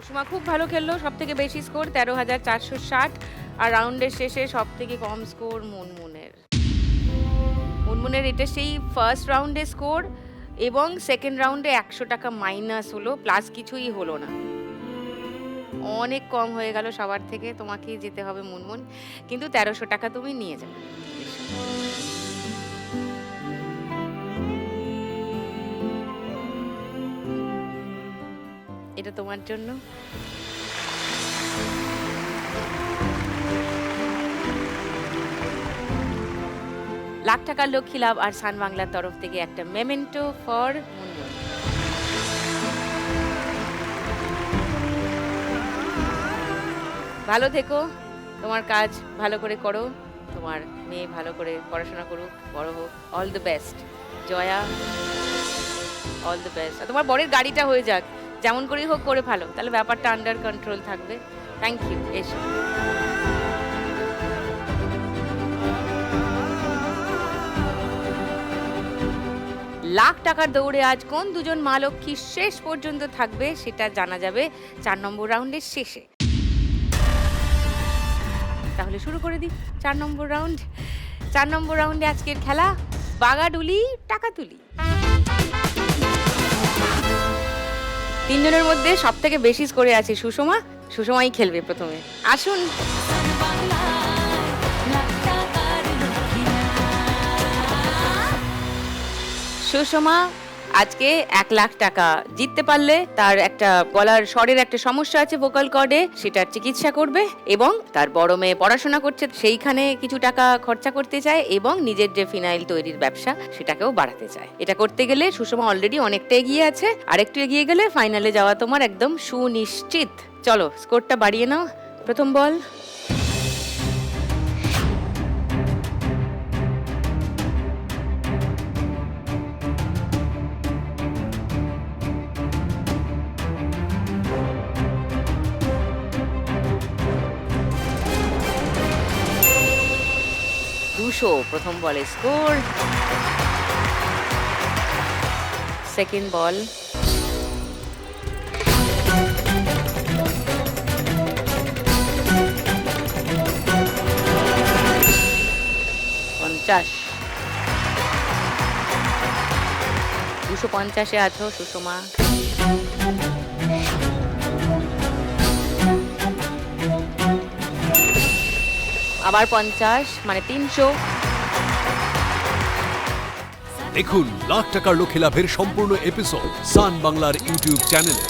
সুষমা খুব ভালো খেললো, সব থেকে বেশি স্কোর 13,460। আর রাউন্ডের শেষে সব থেকে কম স্কোর মুনমুনের এটা সেই ফার্স্ট রাউন্ডে স্কোর, এবং সেকেন্ড রাউন্ডে 100 টাকা মাইনাস হলো, প্লাস কিছুই হলো না। অনেক কম হয়ে গেল সবার থেকে, তোমাকেই যেতে হবে মুনমুন, কিন্তু 1300 টাকা তুমি নিয়ে যাবে। এটা তোমার জন্য। লাখ টাকার লক্ষ্মী লাভ আর সান বাংলার তরফ থেকে একটা মেমেন্টো ফর মুনমুন। ভালো থেকো, তোমার কাজ ভালো করে করো, তোমার মেয়ে ভালো করে পড়াশোনা করুক, বড় হোক। All the best Jaya, all the best. তোমার বরের গাড়িটা হয়ে যাক, যেমন করেই হোক করে ভালো, তাহলে ব্যাপারটা আন্ডার কন্ট্রোল থাকবে। Thank you. এসো। লাখ টাকার দৌড়ে আজ কোন দুজন মা লক্ষ্মী শেষ পর্যন্ত থাকবে সেটা জানা যাবে 4 নম্বর রাউন্ডের শেষে। তাহলে শুরু করে দিই 4 নম্বর রাউন্ড। 4 নম্বর রাউন্ডে আজকের খেলা বাগাডুলি টাকা তুলি। 3 জনের মধ্যে সব থেকে বেশি স্কোরে আছে সুষমা। সুষমাই খেলবে প্রথমে, আসুন। সুষমা আজকে 1 লাখ টাকা জিততে পারলে তার একটা গলার স্বরের একটা সমস্যা আছে ভোকাল কর্ডে, সেটার চিকিৎসা করবে, এবং তার বড় মেয়ে পড়াশোনা করছে সেইখানে কিছু টাকা খরচা করতে চায়, এবং নিজের যে ফিনাইল তৈরির ব্যবসা সেটাকেও বাড়াতে চায়। এটা করতে গেলে সুষমা অলরেডি অনেকটা এগিয়ে আছে, আর একটু এগিয়ে গেলে ফাইনালে যাওয়া তোমার একদম সুনিশ্চিত। চলো স্কোরটা বাড়িয়ে নাও। প্রথম বল। প্রথম বলে স্কোর। সেকেন্ড বল। পঞ্চাশ। 250-এ আছো সুষমা। আবার 50, মানে 300। দেখুন লাখ টাকার লক্ষ্মী লাভের সম্পূর্ণ এপিসোড সান বাংলার ইউটিউব চ্যানেলে।